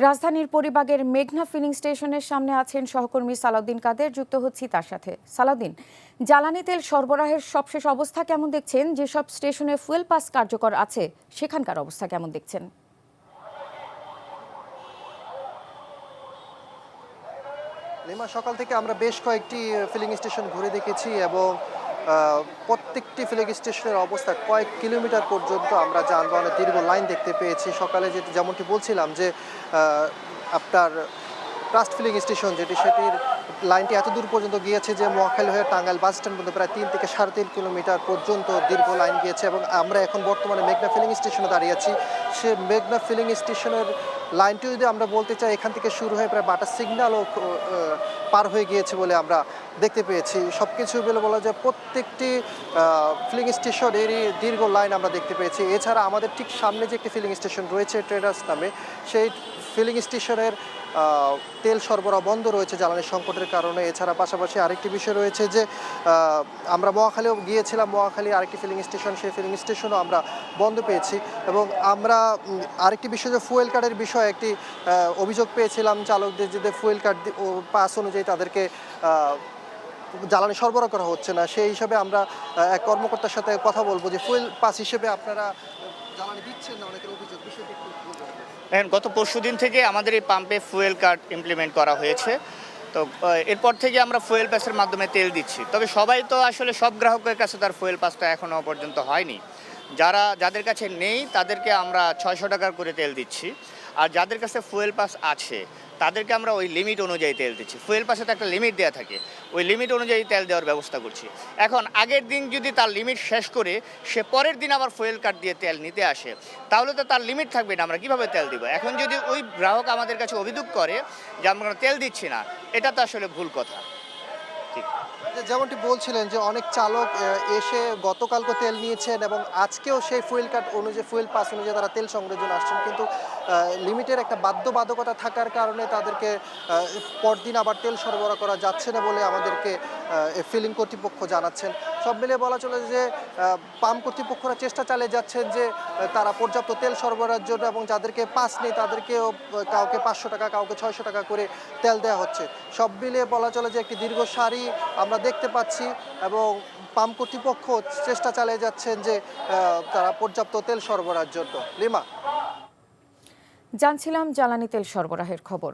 রাজধানীর পরিবাগের মেঘনা ফিলিং স্টেশনের সামনে আছেন সহকর্মী সালাউদ্দিন কাদের। যুক্ত হচ্ছি তার সাথে। সালাউদ্দিন, জ্বালানি তেল সরবরাহের সবশেষ অবস্থা কেমন দেখছেন? যেসব স্টেশনে ফুয়েল পাস কার্যকর আছে সেখানকার অবস্থা কেমন দেখছেন? লিমা, সকাল থেকে আমরা বেশ কয়েকটি ফিলিং স্টেশন ঘুরে দেখেছি এবং প্রত্যেকটি ফিলিং স্টেশনের অবস্থা কয়েক কিলোমিটার পর্যন্ত আমরা যানবাহনের দীর্ঘ লাইন দেখতে পেয়েছি। সকালে যেমনটি বলছিলাম যে আপনার ট্রাস্ট ফিলিং স্টেশন সেটির লাইনটি এত দূর পর্যন্ত গিয়েছে যে মহাখালী হয়ে টাঙ্গাইল বাস স্ট্যান্ড পর্যন্ত প্রায় 3 থেকে 3.5 কিলোমিটার পর্যন্ত দীর্ঘ লাইন গিয়েছে। এবং আমরা এখন বর্তমানে মেঘনা ফিলিং স্টেশনে দাঁড়িয়ে আছি। সে মেঘনা ফিলিং স্টেশনের লাইনটি যদি আমরা বলতে চাই, এখান থেকে শুরু হয়ে প্রায় বাটা সিগন্যালও পার হয়ে গিয়েছে বলে আমরা দেখতে পেয়েছি। সব কিছু বলে বলা যায় প্রত্যেকটি ফিলিং স্টেশনেরই দীর্ঘ লাইন আমরা দেখতে পেয়েছি। এছাড়া আমাদের ঠিক সামনে যে একটি ফিলিং স্টেশন রয়েছে ট্রেডার্স নামে, সেই ফিলিং স্টেশনের তেল সরবরাহ বন্ধ রয়েছে জ্বালানি সংকটের কারণে। এছাড়া পাশাপাশি আরেকটি বিষয় রয়েছে যে আমরা মহাখালীও গিয়েছিলাম, মহাখালী আরেকটি ফিলিং স্টেশন, সেই ফিলিং স্টেশনও আমরা বন্ধ পেয়েছি। এবং আমরা আরেকটি বিষয় যে ফুয়েল কার্ডের বিষয়ে একটি অভিযোগ পেয়েছিলাম চালকদের, যে ফুয়েল কার্ড পাস অনুযায়ী তাদেরকে জ্বালানি সরবরাহ করা হচ্ছে না। সেই হিসাবে আমরা এক কর্মকর্তার সাথে কথা বলবো যে ফুয়েল পাস হিসেবে আপনারা জ্বালানি দিচ্ছেন না, অনেকের অভিযোগ। বিষয়টি গত পরশুদিন থেকে আমাদের এই পাম্পে ফুয়েল কার্ড ইমপ্লিমেন্ট করা হয়েছে। তো এরপর থেকে আমরা ফুয়েল পাসের মাধ্যমে তেল দিচ্ছি। তবে সবাই তো আসলে সব গ্রাহকের কাছে তার ফুয়েল পাসটা এখনও পর্যন্ত হয়নি। যাদের কাছে নেই তাদেরকে আমরা 600 টাকা করে তেল দিচ্ছি, আর যাদের কাছে ফুয়েল পাস আছে তাদেরকে আমরা ওই লিমিট অনুযায়ী তেল দিচ্ছি। ফুয়েল পাসে তো একটা লিমিট দেওয়া থাকে, ওই লিমিট অনুযায়ী তেল দেওয়ার ব্যবস্থা করছি। এখন আগের দিন যদি তার লিমিট শেষ করে সে পরের দিন আবার ফুয়েল কার্ড দিয়ে তেল নিতে আসে, তাহলে তো তার লিমিট থাকবে না, আমরা কীভাবে তেল দিব? এখন যদি ওই গ্রাহক আমাদের কাছে অভিযোগ করে যে আমরা তেল দিচ্ছি না, এটা তো আসলে ভুল কথা। যেমনটি বলছিলেন যে অনেক চালক এসে গতকালকে তেল নিয়েছেন এবং আজকেও সেই ফুয়েল কার্ড অনুযায়ী, ফুয়েল পাস অনুযায়ী তারা তেল সংগ্রহের জন্য আসছেন, কিন্তু লিমিটের একটা বাধ্যবাধকতা থাকার কারণে তাদেরকে পরদিন আবার তেল সরবরাহ করা যাচ্ছে না বলে আমাদেরকে ফিলিং কর্তৃপক্ষ জানাচ্ছেন। সব মিলিয়ে বলা চলে যে পাম্প কর্তৃপক্ষরা চেষ্টা চালিয়ে যাচ্ছেন যে তারা পর্যাপ্ত তেল সরবরাহের জন্য, এবং যাদেরকে পাস নেই তাদেরকেও কাউকে 500 টাকা, কাউকে 600 টাকা করে তেল দেওয়া হচ্ছে। সব মিলিয়ে বলা চলে যে একটি দীর্ঘ সারি আমরা দেখতে পাচ্ছি এবং পাম্প কর্তৃপক্ষ চেষ্টা চালিয়ে যাচ্ছেন যে তারা পর্যাপ্ত তেল সরবরাহের জন্য। লিমা, জানছিলাম জ্বালানি তেল সরবরাহের খবর।